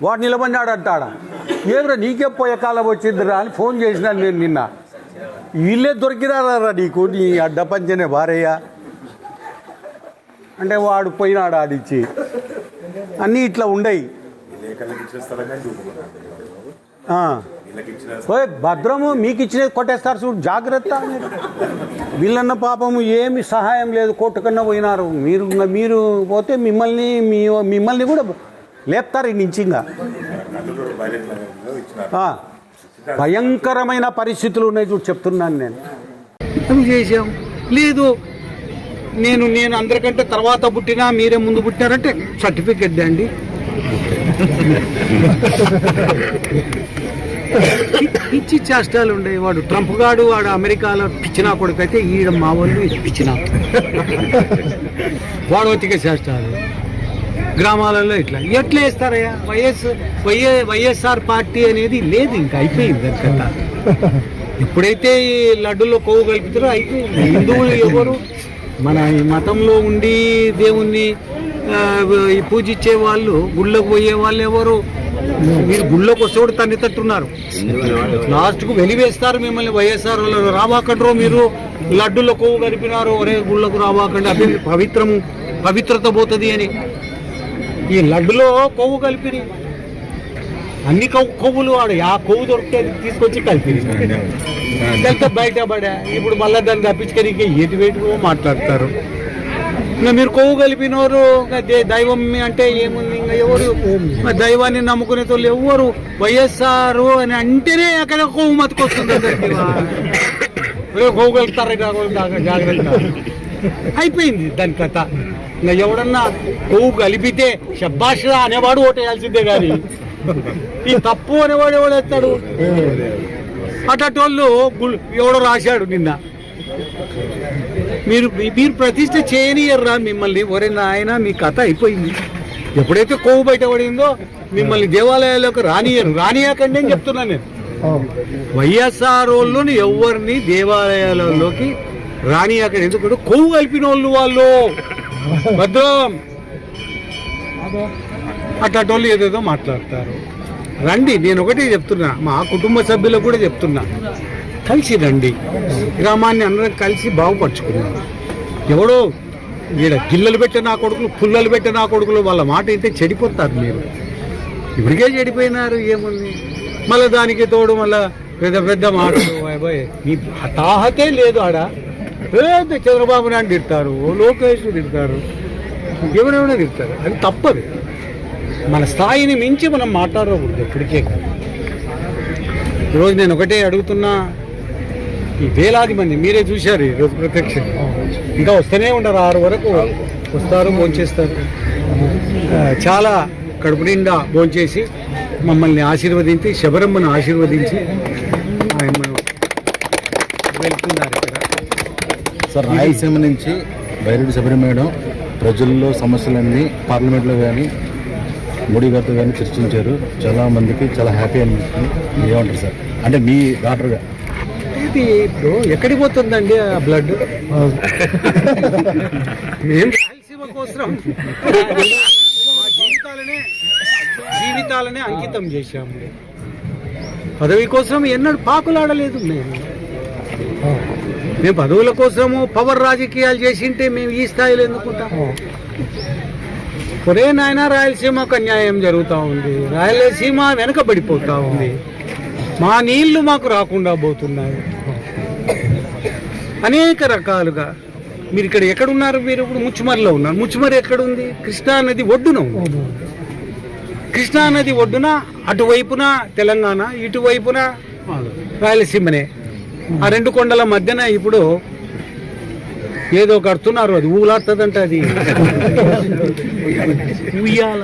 వాడు నిలబడినాడు అంటాడా, ఏమిరా నీకే పోయే కాలం వచ్చిందిరా అని ఫోన్ చేసినాను నేను నిన్న. వీళ్ళే దొరికినారా నీకు, నీ అడ్డపంచనే భార్య అంటే వాడు పోయినాడు ఆడిచ్చి. అన్నీ ఇట్లా ఉండయి. భద్రము మీకు ఇచ్చినది కొట్టేస్తారు చూడు, జాగ్రత్త. వీళ్ళన్న పాపము ఏమి సహాయం లేదు, కొట్టుకన్నా పోయినారు. మీరు పోతే మిమ్మల్ని కూడా లేపుతారు ఈ నుంచి. ఇంకా భయంకరమైన పరిస్థితులు ఉన్నాయి చూడు, చెప్తున్నాను నేను. ఏం చేసాం లేదు, నేను అందరికంటే తర్వాత పుట్టినా మీరే ముందు పుట్టినారంటే సర్టిఫికెట్ అండి. పిచ్చి చేష్టాలు ఉండే. వాడు ట్రంప్ గాడు, వాడు అమెరికాలో పిచ్చినా కొడుకైతే ఈడ మా వాళ్ళు పిచ్చినా వాడు ఒత్తిక చేష్టాలు. గ్రామాలలో ఎట్లా వేస్తారయ్యా? వైఎస్ఆర్ పార్టీ అనేది లేదు, ఇంకా అయిపోయింది దానికంతా. ఎప్పుడైతే ఈ లడ్డులో కొవ్వు కలుపుతారో అయిపోయింది. హిందువులు ఎవరు మన ఈ మతంలో ఉండి దేవుణ్ణి పూజించే వాళ్ళు, గుళ్ళకు పోయే వాళ్ళు ఎవరు? మీరు గుళ్ళోకి వస్తే తన్ని తట్టున్నారు, లాస్ట్కు వెలివేస్తారు మిమ్మల్ని. వైఎస్ఆర్ వాళ్ళు రావాకండ్రో, మీరు లడ్డులో కొవ్వు కలిపినారు, ఒరే గుళ్ళకు రావాకండి, అదే పవిత్రత పోతుంది అని. ఈ లడ్డులో కొవ్వు కలిపి అన్ని కొవ్వులు వాడు ఆ కొవ్వు దొరికితే తీసుకొచ్చి కలిపి బయటపడా. ఇప్పుడు మళ్ళీ దాన్ని తప్పించుకొని ఎటు వేటుకో మాట్లాడతారు. ఇంకా మీరు కొవ్వు కలిపినవారు దైవం అంటే ఏముంది? ఇంకా ఎవరు దైవాన్ని నమ్ముకునే వాళ్ళు ఎవరు? వైఎస్ఆర్ అని అంటేనే అక్కడ కొవ్వు మతుకొస్తుంది. కొవ్వు కలుపుతారు జాగ్రత్త. అయిపోయింది దాని కథ. ఇంకా ఎవడన్నా కొవ్వు కలిపితే శబ్బాష్ అనేవాడు ఓటేయాల్సిందే కానీ ఈ తప్పు అనేవాడు ఎవడేస్తాడు? అటోళ్ళు ఎవడో రాశాడు నిన్న, మీరు ప్రతిష్ట చేయనియర్రా మిమ్మల్ని. ఒరే నాయన మీ కథ అయిపోయింది. ఎప్పుడైతే కొవ్వు బయటపడిందో మిమ్మల్ని దేవాలయాల్లోకి రానియకండి అని చెప్తున్నా నేను. వైఎస్ఆర్ వాళ్ళని ఎవరిని దేవాలయాలలోకి రానియకండి. ఎందుకంటే కొవ్వు కలిపిన వాళ్ళు భద్రం అటోళ్ళు ఏదేదో మాట్లాడతారు. రండి, నేను ఒకటే చెప్తున్నా, మా కుటుంబ సభ్యులకు కూడా చెప్తున్నా, కలిసి రండి, గ్రామాన్ని అందరం కలిసి బాగుపరుచుకున్నాం. ఎవడో ఈడ గిల్లలు పెట్టే నా కొడుకులు, పుల్లలు పెట్టే నా కొడుకులు వాళ్ళ మాట అయితే చెడిపోతారు. మీరు ఇప్పటికే చెడిపోయినారు, ఏముంది? మళ్ళీ దానికి తోడు మళ్ళా పెద్ద మాటలు. మీ తాహతే లేదు. ఆడ చంద్రబాబు నాయుడు తిడతారు, లోకేష్ తిడతారు, ఎవరెవరో తిడతారు. అది తప్పదు. మన స్థాయిని మించి మనం మాట్లాడకూడదు ఎప్పటికే. ఈరోజు నేను ఒకటే అడుగుతున్నా, ఈ వేలాది మంది మీరే చూశారు ఈరోజు ప్రత్యక్షం, ఇంకా వస్తూనే ఉండరు. 6 వరకు వస్తారు, భోంచేస్తారు. చాలా కడుపు నిండా భోంచేసి మమ్మల్ని ఆశీర్వదించి, శబరమ్మను ఆశీర్వదించి వెళ్తున్నారు. ఇక్కడ సార్ రాయలసీమ నుంచి బైరెడ్డి శబరిమేడం ప్రజల్లో సమస్యలన్నీ పార్లమెంట్లో కానీ మోడీ గారితో కానీ చర్చించారు. చాలా మందికి చాలా హ్యాపీ అనిపిస్తుంది. ఏమంటారు సార్? అంటే మీ డాక్టర్గా ఇది ఇప్పుడు ఎక్కడికి పోతుందండి ఆ బ్లడ్? మేము రాయలసీమ కోసం మా జీవితాలనే అంకితం చేశాము. పదవి కోసం ఎన్నడూ పాకులాడలేదు. మేము పదవుల కోసము పవర్ రాజకీయాలు చేసింటే మేము ఈ స్థాయిలో ఎందుకుంటాము? ఒరే నాయన, రాయలసీమకు అన్యాయం జరుగుతూ ఉంది, రాయలసీమ వెనకబడిపోతూ ఉంది, మా నీళ్లు మాకు రాకుండా పోతున్నాయి. అనేక రకాలుగా మీరు ఇక్కడ ఎక్కడున్నారు? మీరు ఇప్పుడు ముచ్చుమరిలో ఉన్నారు. ముచ్చుమరి ఎక్కడుంది? కృష్ణానది ఒడ్డున ఉంది. కృష్ణానది ఒడ్డున అటువైపున తెలంగాణ, ఇటువైపున రాయలసీమనే. ఆ 2 కొండల మధ్యన ఇప్పుడు ఏదో కడుతున్నారు, అది ఊలాడుతుందంటే అది ఉయ్యాల.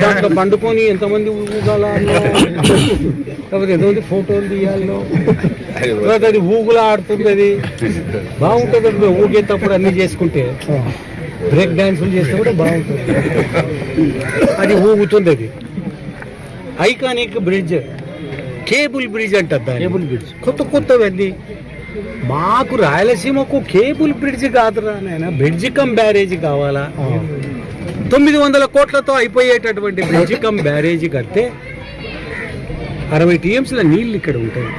దాంట్లో పండుకొని ఎంతమంది ఊగాల, లేకపోతే ఎంతమంది ఫోటోలు తీయాలో, లేకపోతే అది ఊగులా ఆడుతుంది. అది బాగుంటుంది. అది ఊగేటప్పుడు అన్ని చేసుకుంటే, బ్రేక్ డాన్సులు చేస్తే కూడా బాగుంటుంది. అది ఊగుతుంది. అది ఐకానిక్ బ్రిడ్జ్, కేబుల్ బ్రిడ్జ్ అంటారు. కేబుల్ బ్రిడ్జ్ కొత్తవన్నీ. మాకు రాయలసీమకు కేబుల్ బ్రిడ్జ్ కాదురా నాయన, బ్రిడ్జ్ కమ్ బ్యారేజ్ కావాలా? 900 కోట్లతో అయిపోయేటటువంటి బ్రిడ్జి కమ్ బ్యారేజీ కడితే 60 టీఎంసీల నీళ్ళు ఇక్కడ ఉంటాయి.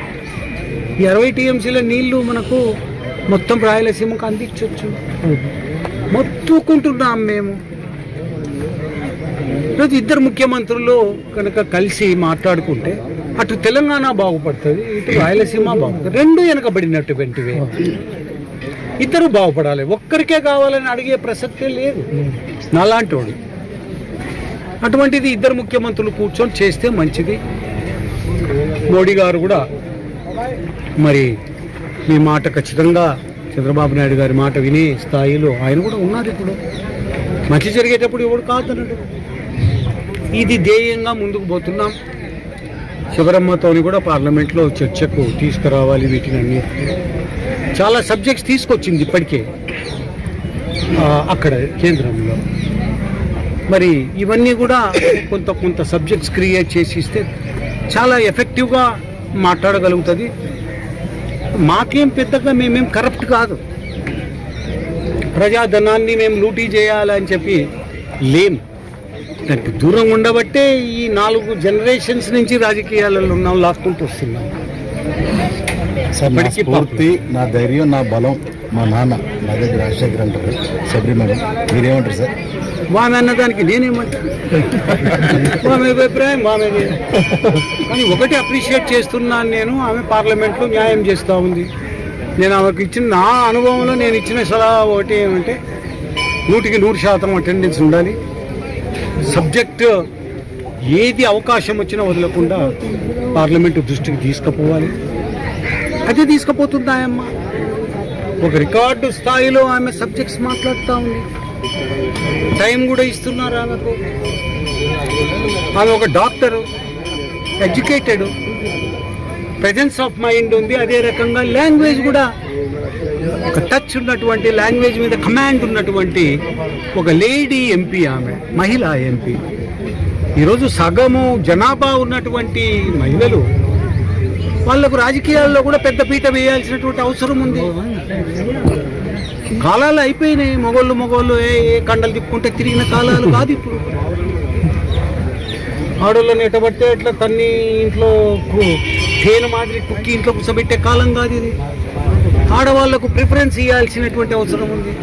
ఈ 60 టీఎంసీల నీళ్లు మనకు మొత్తం రాయలసీమకు అందించవచ్చు. మొత్తుకుంటున్నాం మేము. ఈరోజు ఇద్దరు ముఖ్యమంత్రులు కనుక కలిసి మాట్లాడుకుంటే అటు తెలంగాణ బాగుపడుతుంది, ఇటు రాయలసీమ బాగుపడుతుంది. రెండు వెనకబడినటువంటివే. ఇద్దరు బాగుపడాలి. ఒక్కరికే కావాలని అడిగే ప్రసక్తే లేదు నాలాంటోడు. అటువంటిది ఇద్దరు ముఖ్యమంత్రులు కూర్చొని చేస్తే మంచిది. మోడీ గారు కూడా మరి మీ మాట ఖచ్చితంగా చంద్రబాబు నాయుడు గారి మాట వినే స్థాయిలో ఆయన కూడా ఉన్నారు. ఇప్పుడు మంచి జరిగేటప్పుడు ఎవడు కాదన్నాడు. ఇది ధ్యేయంగా ముందుకు పోతున్నాం. శబరమ్మతోని కూడా పార్లమెంట్లో చర్చకు తీసుకురావాలి. వీటిని అన్ని చాలా సబ్జెక్ట్స్ తీసుకొచ్చింది ఇప్పటికే అక్కడ కేంద్రంలో. మరి ఇవన్నీ కూడా కొంత సబ్జెక్ట్స్ క్రియేట్ చేసి ఇస్తే చాలా ఎఫెక్టివ్గా మాట్లాడగలుగుతుంది. మాకేం పెద్దగా మేమేం కరప్ట్ కాదు. ప్రజాధనాన్ని మేము లూటీ చేయాలని చెప్పి లేం. దానికి దూరంగా ఉండబట్టే ఈ 4 జనరేషన్స్ నుంచి రాజకీయాలలో ఉన్నాం, లాక్కుంటూ వస్తున్నాం. సార్, నా స్ఫూర్తి, నా ధైర్యం, నా బలం మా నాన్న నా దగ్గర రాజశేఖర్ అంటారు. శబరి మేడం మీరేమంటారు సార్? ఆమె అన్నదానికి నేనేమంటాను? ఆమె అభిప్రాయం ఆమెది. కానీ ఒకటి అప్రిషియేట్ చేస్తున్నాను నేను, ఆమె పార్లమెంట్లో న్యాయం చేస్తూ ఉంది. నేను ఆమెకు ఇచ్చిన నా అనుభవంలో నేను ఇచ్చిన సలహా ఒకటి ఏమంటే 100% అటెండెన్స్ ఉండాలి. సబ్జెక్టు ఏది అవకాశం వచ్చినా వదలకుండా పార్లమెంటు దృష్టికి తీసుకుపోవాలి. అదే తీసుకుపోతున్నాయమ్మ. ఒక రికార్డు స్థాయిలో ఆమె సబ్జెక్ట్స్ మాట్లాడుతూ ఉంది. టైం కూడా ఇస్తున్నారు ఆమెకు. ఆమె ఒక doctor, educated, presence of mind ఉంది. అదే రకంగా లాంగ్వేజ్ కూడా ఒక టచ్ ఉన్నటువంటి, లాంగ్వేజ్ మీద కమాండ్ ఉన్నటువంటి ఒక లేడీ ఎంపీ ఆమె, మహిళా ఎంపీ. ఈరోజు సగము జనాభా ఉన్నటువంటి మహిళలు వాళ్లకు రాజకీయాల్లో కూడా పెద్ద పీట వేయాల్సినటువంటి అవసరం ఉంది. కాలాలు అయిపోయినాయి. మొగోళ్ళు ఏ కండలు తిప్పుకుంటే తిరిగిన కాలాలు కాదు ఇప్పుడు. ఆడోళ్ళని ఎట్టబడితే ఎట్లా తన్ని ఇంట్లో తేనె మాదిరి కుక్కి ఇంట్లో కూర్చోబెట్టే కాలం కాదు ఇది. ఆడవాళ్లకు ప్రిఫరెన్స్ ఇవ్వాల్సినటువంటి అవసరం ఉంది.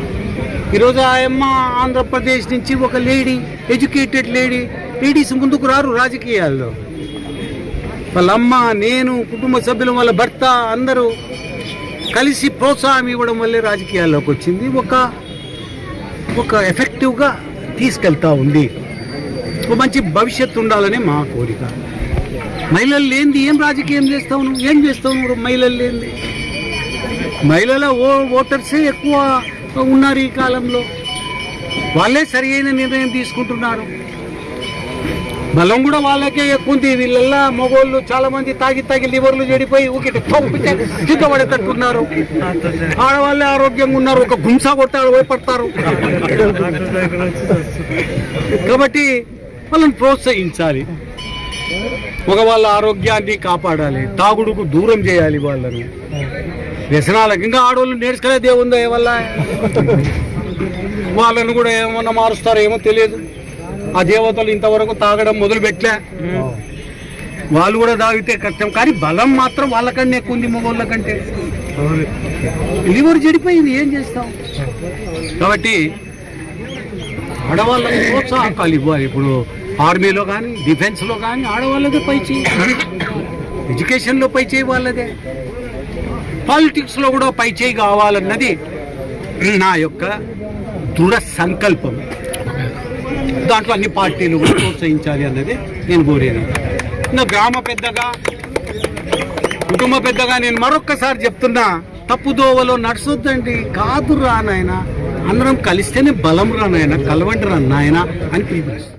ఈరోజు ఆయమ్మ ఆంధ్రప్రదేశ్ నుంచి ఒక లేడీ, ఎడ్యుకేటెడ్ లేడీస్ ముందుకు రారు రాజకీయాల్లో. వాళ్ళ అమ్మ, నేను, కుటుంబ సభ్యులు, వాళ్ళ భర్త అందరూ కలిసి ప్రోత్సాహం ఇవ్వడం వల్లే రాజకీయాల్లోకి వచ్చింది. ఒక ఎఫెక్టివ్గా తీసుకెళ్తా ఉంది. ఒక మంచి భవిష్యత్తు ఉండాలని మా కోరిక. మహిళలు లేనిది ఏం రాజకీయం చేస్తావు నువ్వు? ఏం చేస్తావు నువ్వు మహిళలు లేనిది? మహిళల ఓటర్సే ఎక్కువ ఉన్నారు ఈ కాలంలో. వాళ్ళే సరి అయిన నిర్ణయం తీసుకుంటున్నారు. బలం కూడా వాళ్ళకే ఎక్కువ ఉంది. వీళ్ళల్లా మగోళ్ళు చాలా మంది తాగి లివర్లు చెడిపోయి ఊకిటి దిగ్గబడేటట్టున్నారు. ఆడవాళ్ళే ఆరోగ్యంగా ఉన్నారు. ఒక గుంసా కొట్టాడు భయపడతారు. కాబట్టి వాళ్ళని ప్రోత్సహించాలి. మగవాళ్ళ ఆరోగ్యాన్ని కాపాడాలి. తాగుడుకు దూరం చేయాలి వాళ్ళని. వ్యసనాలకు ఇంకా ఆడవాళ్ళు నేర్చుకునేది ఏముందో వల్ల వాళ్ళను కూడా ఏమన్నా మారుస్తారో ఏమో తెలియదు. ఆ దేవతలు ఇంతవరకు తాగడం మొదలు పెట్టలే. వాళ్ళు కూడా తాగితే కష్టం. కానీ బలం మాత్రం వాళ్ళకన్నా ఎక్కువ ఉంది మగవాళ్ళ కంటే. లివర్ చెడిపోయింది, ఏం చేస్తాం? కాబట్టి ఆడవాళ్ళకి ప్రోత్సాహకాలు ఇవ్వాలి. ఇప్పుడు ఆర్మీలో కానీ, డిఫెన్స్లో కానీ ఆడవాళ్ళదే పై చేయి, ఎడ్యుకేషన్లో పై చేయి వాళ్ళదే, పాలిటిక్స్లో కూడా పై చేయి కావాలన్నది నా యొక్క దృఢ సంకల్పం. దాంట్లో అన్ని పార్టీలు కూడా ప్రోత్సహించాలి అన్నది నేను కోరేది. నా గ్రామ పెద్దగా, కుటుంబ పెద్దగా నేను మరొక్కసారి చెప్తున్నా, తప్పుదోవలో నడుచొద్దండి. కాదు రా నాయన, అందరం కలిస్తేనే బలం రా నాయన, కలవండి రా నాయన అని పిలిపిస్తాను.